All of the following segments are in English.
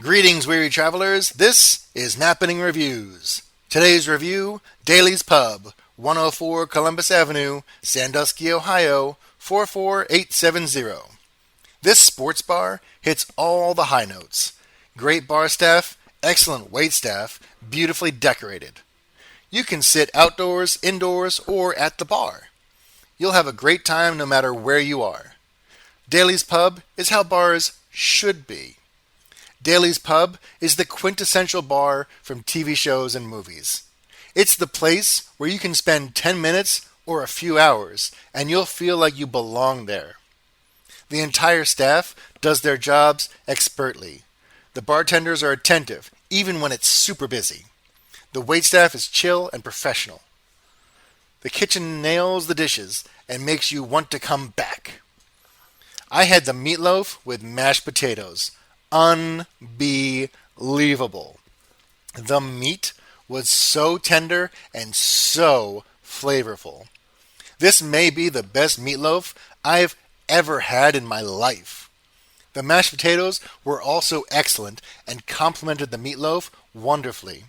Greetings, weary travelers. This is Mappening Reviews. Today's review, Daly's Pub, 104 Columbus Avenue, Sandusky, Ohio, 44870. This sports bar hits all the high notes. Great bar staff, excellent wait staff, beautifully decorated. You can sit outdoors, indoors, or at the bar. You'll have a great time no matter where you are. Daly's Pub is how bars should be. Daly's Pub is the quintessential bar from TV shows and movies. It's the place where you can spend 10 minutes or a few hours and you'll feel like you belong there. The entire staff does their jobs expertly. The bartenders are attentive, even when it's super busy. The waitstaff is chill and professional. The kitchen nails the dishes and makes you want to come back. I had the meatloaf with mashed potatoes. Unbelievable. The meat was so tender and so flavorful. This may be the best meatloaf I've ever had in my life. The mashed potatoes were also excellent and complemented the meatloaf wonderfully.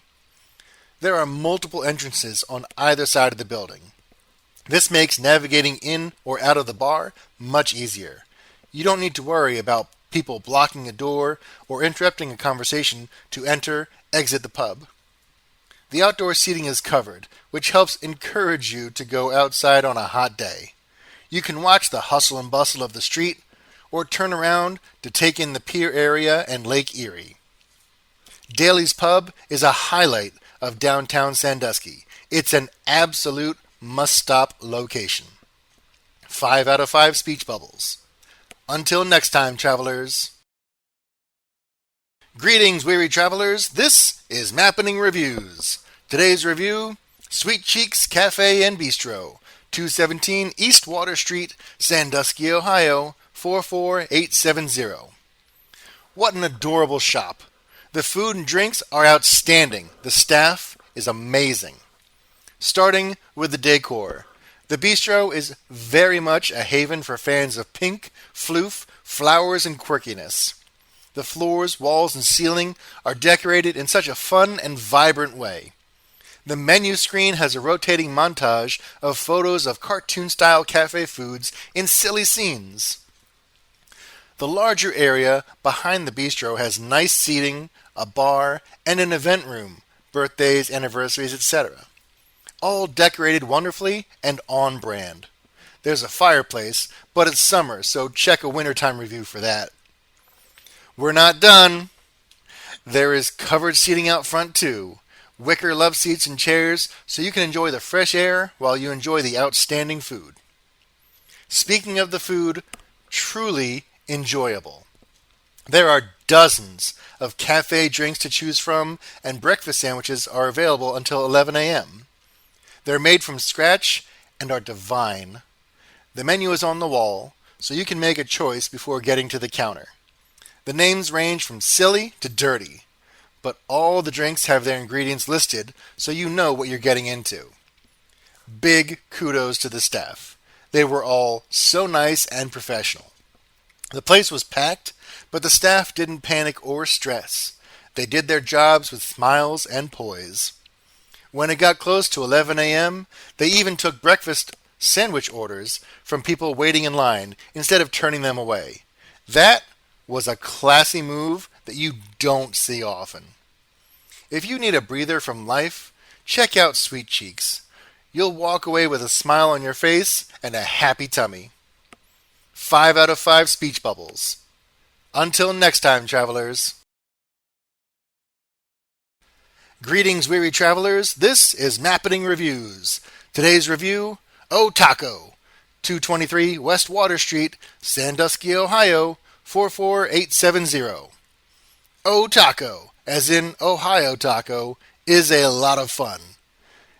There are multiple entrances on either side of the building. This makes navigating in or out of the bar much easier. You don't need to worry about people blocking a door or interrupting a conversation to enter, exit the pub. The outdoor seating is covered, which helps encourage you to go outside on a hot day. You can watch the hustle and bustle of the street or turn around to take in the pier area and Lake Erie. Daly's Pub is a highlight of downtown Sandusky. It's an absolute must-stop location. 5 out of 5 speech bubbles. Until next time, travelers. Greetings, weary travelers. This is Mappening Reviews. Today's review, Sweet Cheekz Cafe and Bistro, 217 East Water Street, Sandusky, Ohio, 44870. What an adorable shop. The food and drinks are outstanding. The staff is amazing. Starting with the decor. The bistro is very much a haven for fans of pink, floof, flowers, and quirkiness. The floors, walls, and ceiling are decorated in such a fun and vibrant way. The menu screen has a rotating montage of photos of cartoon-style cafe foods in silly scenes. The larger area behind the bistro has nice seating, a bar, and an event room, birthdays, anniversaries, etc. All decorated wonderfully and on brand. There's a fireplace, but it's summer, so check a wintertime review for that. We're not done. There is covered seating out front too. Wicker love seats and chairs so you can enjoy the fresh air while you enjoy the outstanding food. Speaking of the food, truly enjoyable. There are dozens of cafe drinks to choose from, and breakfast sandwiches are available until 11 a.m. They're made from scratch and are divine. The menu is on the wall, so you can make a choice before getting to the counter. The names range from silly to dirty, but all the drinks have their ingredients listed so you know what you're getting into. Big kudos to the staff. They were all so nice and professional. The place was packed, but the staff didn't panic or stress. They did their jobs with smiles and poise. When it got close to 11 a.m., they even took breakfast sandwich orders from people waiting in line instead of turning them away. That was a classy move that you don't see often. If you need a breather from life, check out Sweet Cheekz. You'll walk away with a smile on your face and a happy tummy. 5 out of 5 speech bubbles. Until next time, travelers. Greetings, weary travelers. This is Mappening Reviews. Today's review, O Taco, 223 West Water Street, Sandusky, Ohio, 44870. O Taco, as in Ohio Taco, is a lot of fun.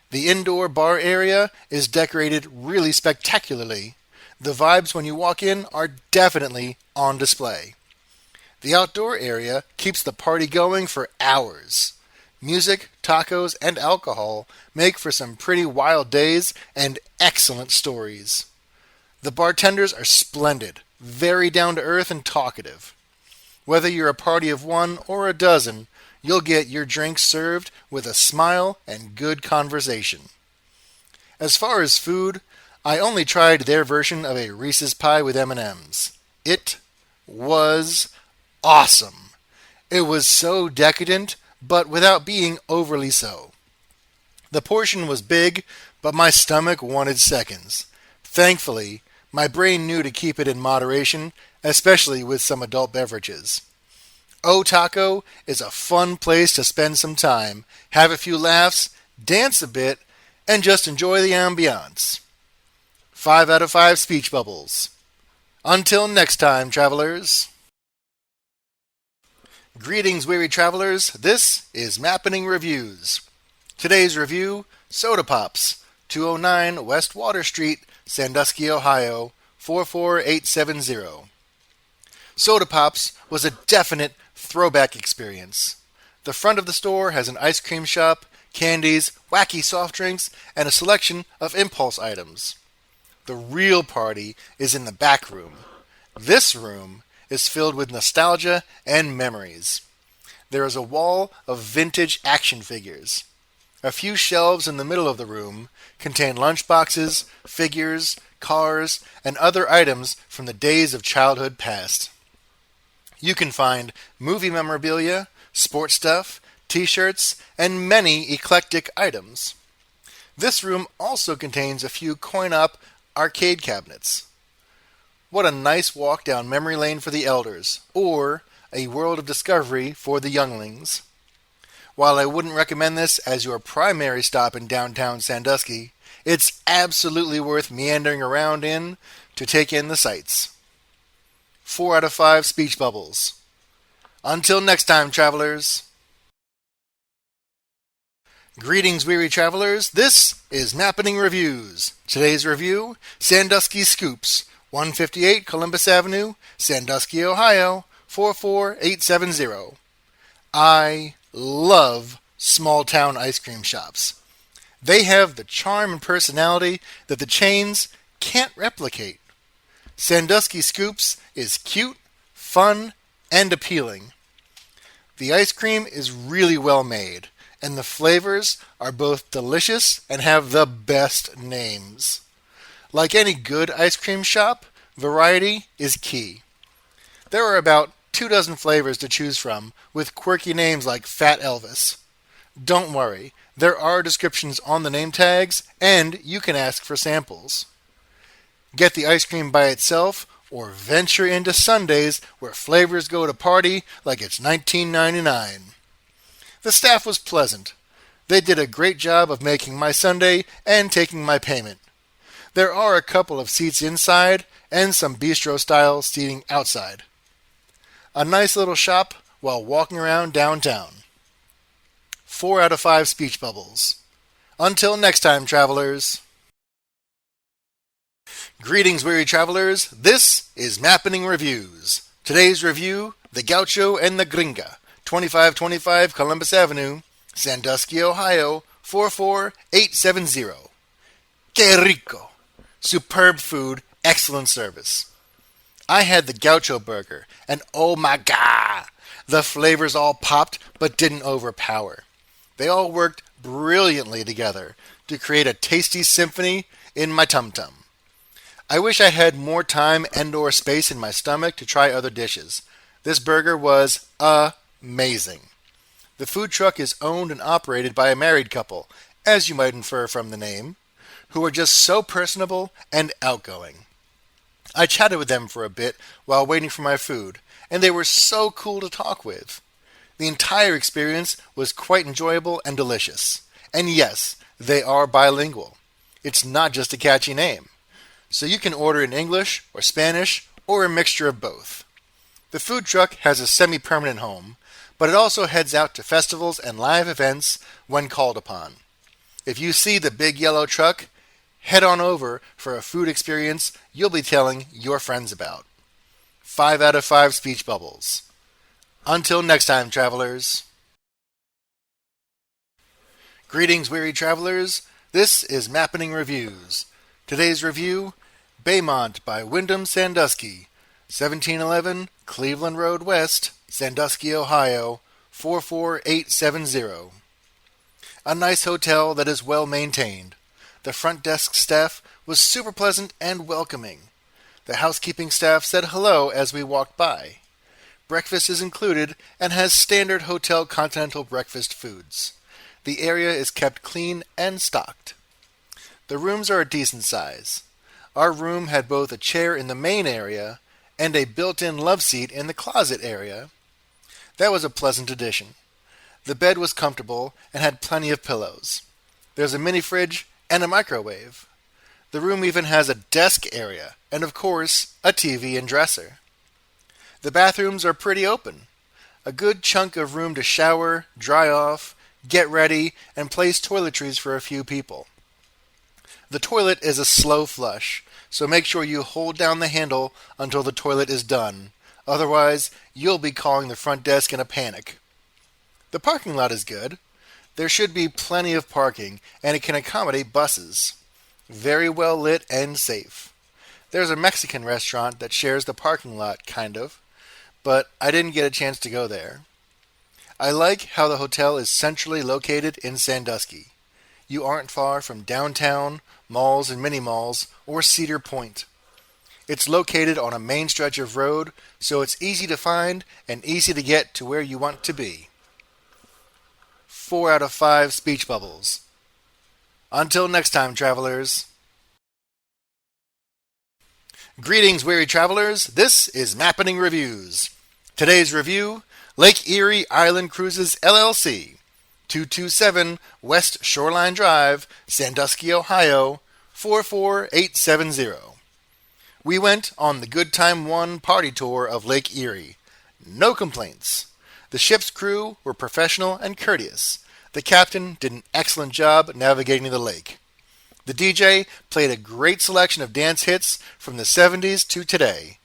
The indoor bar area is decorated really spectacularly. The vibes when you walk in are definitely on display. The outdoor area keeps the party going for hours. Music, tacos, and alcohol make for some pretty wild days and excellent stories. The bartenders are splendid, very down to earth and talkative. Whether you're a party of one or a dozen, you'll get your drinks served with a smile and good conversation. As far as food, I only tried their version of a Reese's pie with M&Ms. It was awesome. It was so decadent, but without being overly so. The portion was big, but my stomach wanted seconds. Thankfully, my brain knew to keep it in moderation, especially with some adult beverages. O Taco is a fun place to spend some time, have a few laughs, dance a bit, and just enjoy the ambiance. 5 out of 5 speech bubbles. Until next time, travelers. Greetings, weary travelers. This is Mappening Reviews. Today's review, Soda Pops, 209 West Water Street, Sandusky, Ohio, 44870. Soda Pops was a definite throwback experience. The front of the store has an ice cream shop, candies, wacky soft drinks, and a selection of impulse items. The real party is in the back room. This room is filled with nostalgia and memories. There is a wall of vintage action figures. A few shelves in the middle of the room contain lunchboxes, figures, cars, and other items from the days of childhood past. You can find movie memorabilia, sports stuff, t-shirts, and many eclectic items. This room also contains a few coin-op arcade cabinets. What a nice walk down memory lane for the elders, or a world of discovery for the younglings. While I wouldn't recommend this as your primary stop in downtown Sandusky, it's absolutely worth meandering around in to take in the sights. 4 out of 5 speech bubbles. Until next time, travelers. Greetings, weary travelers. This is Mappening Reviews. Today's review, Sandusky Scoops, 158 Columbus Avenue, Sandusky, Ohio, 44870. I love small-town ice cream shops. They have the charm and personality that the chains can't replicate. Sandusky Scoops is cute, fun, and appealing. The ice cream is really well made, and the flavors are both delicious and have the best names. Like any good ice cream shop, variety is key. There are about 24 flavors to choose from, with quirky names like Fat Elvis. Don't worry, there are descriptions on the name tags, and you can ask for samples. Get the ice cream by itself, or venture into sundaes where flavors go to party like it's 1999. The staff was pleasant. They did a great job of making my sundae and taking my payment. There are a couple of seats inside and some bistro-style seating outside. A nice little shop while walking around downtown. 4 out of 5 speech bubbles. Until next time, travelers. Greetings, weary travelers. This is Mappening Reviews. Today's review, the Gaucho and the Gringa, 2525 Columbus Avenue, Sandusky, Ohio, 44870. Que rico! Superb food, excellent service. I had the Gaucho burger, and oh my god! The flavors all popped but didn't overpower. They all worked brilliantly together to create a tasty symphony in my tum-tum. I wish I had more time and/or space in my stomach to try other dishes. This burger was amazing. The food truck is owned and operated by a married couple, as you might infer from the name, who are just so personable and outgoing. I chatted with them for a bit while waiting for my food, and they were so cool to talk with. The entire experience was quite enjoyable and delicious. And yes, they are bilingual. It's not just a catchy name. So you can order in English or Spanish or a mixture of both. The food truck has a semi-permanent home, but it also heads out to festivals and live events when called upon. If you see the big yellow truck, head on over for a food experience you'll be telling your friends about. 5 out of 5 speech bubbles. Until next time, travelers. Greetings, weary travelers. This is Mappening Reviews. Today's review, Baymont by Wyndham Sandusky, 1711 Cleveland Road West, Sandusky, Ohio, 44870. A nice hotel that is well maintained. The front desk staff was super pleasant and welcoming. The housekeeping staff said hello as we walked by. Breakfast is included and has standard hotel continental breakfast foods. The area is kept clean and stocked. The rooms are a decent size. Our room had both a chair in the main area and a built-in love seat in the closet area. That was a pleasant addition. The bed was comfortable and had plenty of pillows. There's a mini fridge and a microwave. The room even has a desk area and, of course, a TV and dresser. The bathrooms are pretty open. A good chunk of room to shower, dry off, get ready, and place toiletries for a few people. The toilet is a slow flush, so make sure you hold down the handle until the toilet is done. Otherwise, you'll be calling the front desk in a panic. The parking lot is good. There should be plenty of parking, and it can accommodate buses. Very well lit and safe. There's a Mexican restaurant that shares the parking lot, kind of, but I didn't get a chance to go there. I like how the hotel is centrally located in Sandusky. You aren't far from downtown, malls and mini-malls, or Cedar Point. It's located on a main stretch of road, so it's easy to find and easy to get to where you want to be. 4 out of 5 speech bubbles. Until next time, travelers. Greetings, weary travelers. This is Mappening Reviews. Today's review, Lake Erie Island Cruises, LLC, 227 West Shoreline Drive, Sandusky, Ohio, 44870. We went on the Good Time 1 party tour of Lake Erie. No complaints. The ship's crew were professional and courteous. The captain did an excellent job navigating the lake. The DJ played a great selection of dance hits from the 70s to today.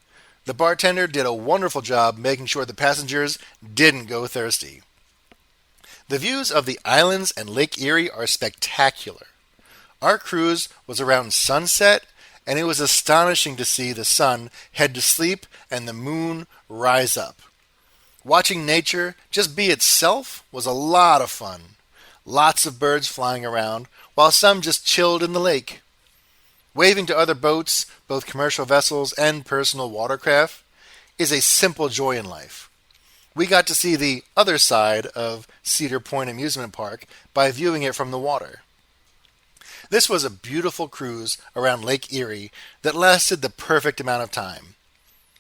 The bartender did a wonderful job making sure the passengers didn't go thirsty. The views of the islands and Lake Erie are spectacular. Our cruise was around sunset, and it was astonishing to see the sun head to sleep and the moon rise up. Watching nature just be itself was a lot of fun. Lots of birds flying around, while some just chilled in the lake. Waving to other boats, both commercial vessels and personal watercraft, is a simple joy in life. We got to see the other side of Cedar Point Amusement Park by viewing it from the water. This was a beautiful cruise around Lake Erie that lasted the perfect amount of time.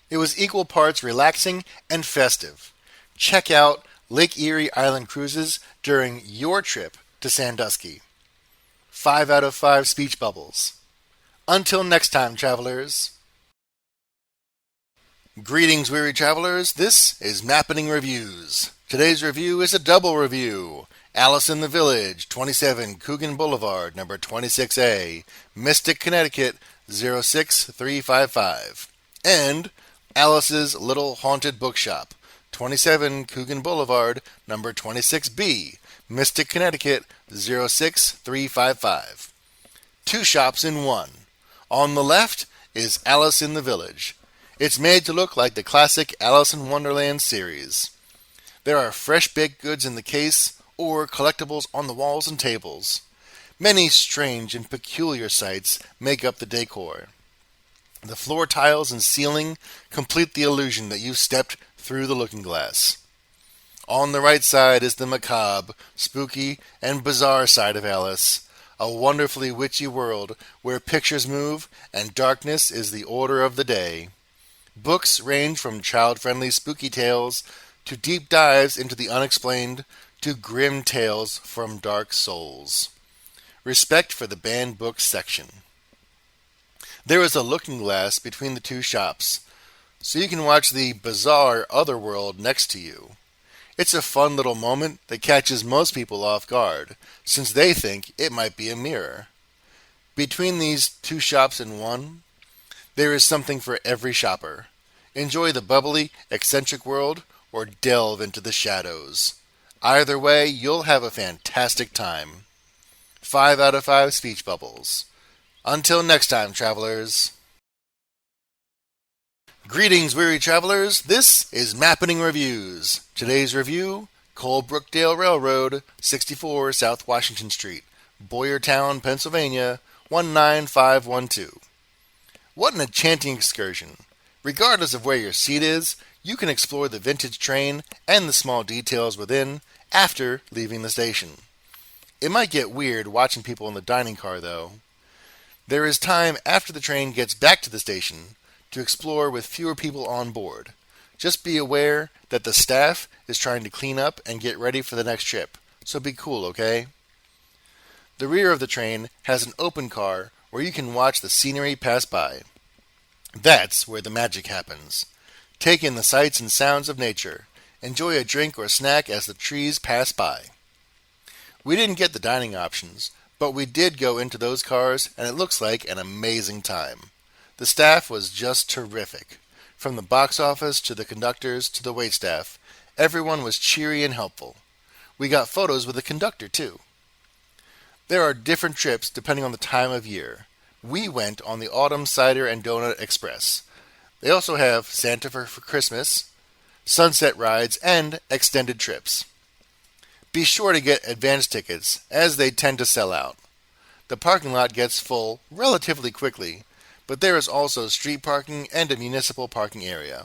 It was equal parts relaxing and festive. Check out Lake Erie Island Cruises during your trip to Sandusky. 5 out of 5 speech bubbles. Until next time, travelers. Greetings, weary travelers. This is Mappening Reviews. Today's review is a double review. Alice in the Village, 27 Coogan Boulevard, number 26A, Mystic, Connecticut, 06355. And Alice's Little Haunted Bookshop, 27 Coogan Boulevard, number 26B, Mystic, Connecticut, 06355. 2 shops in one. On the left is Alice in the Village. It's made to look like the classic Alice in Wonderland series. There are fresh baked goods in the case or collectibles on the walls and tables. Many strange and peculiar sights make up the decor. The floor tiles and ceiling complete the illusion that you've stepped through the looking glass. On the right side is the macabre, spooky, and bizarre side of Alice, a wonderfully witchy world where pictures move and darkness is the order of the day. Books range from child-friendly spooky tales to deep dives into the unexplained to grim tales from dark souls. Respect for the banned books section. There is a looking glass between the 2 shops, so you can watch the bizarre otherworld next to you. It's a fun little moment that catches most people off guard, since they think it might be a mirror. Between these 2 shops in one, there is something for every shopper. Enjoy the bubbly, eccentric world, or delve into the shadows. Either way, you'll have a fantastic time. 5 out of 5 speech bubbles. Until next time, travelers. Greetings, weary travelers. This is Mappening Reviews. Today's review, Colebrookdale Railroad, 64 South Washington Street, Boyertown, Pennsylvania, 19512. What an enchanting excursion. Regardless of where your seat is, you can explore the vintage train and the small details within after leaving the station. It might get weird watching people in the dining car, though. There is time after the train gets back to the station to explore with fewer people on board. Just be aware that the staff is trying to clean up and get ready for the next trip, so be cool, okay? The rear of the train has an open car where you can watch the scenery pass by. That's where the magic happens. Take in the sights and sounds of nature. Enjoy a drink or snack as the trees pass by. We didn't get the dining options, but we did go into those cars, and it looks like an amazing time. The staff was just terrific. From the box office to the conductors to the waitstaff, everyone was cheery and helpful. We got photos with the conductor, too. There are different trips depending on the time of year. We went on the Autumn Cider and Donut Express. They also have Santa for Christmas, sunset rides, and extended trips. Be sure to get advance tickets, as they tend to sell out. The parking lot gets full relatively quickly, but there is also street parking and a municipal parking area.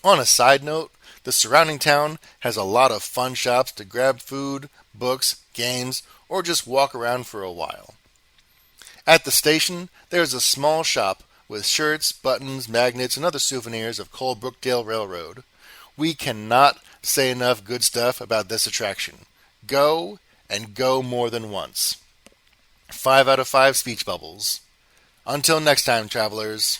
On a side note, the surrounding town has a lot of fun shops to grab food, books, games, or just walk around for a while. At the station, there is a small shop with shirts, buttons, magnets, and other souvenirs of Colebrookdale Railroad. We cannot say enough good stuff about this attraction. Go, and go more than once. 5 out of 5 speech bubbles. Until next time, travelers.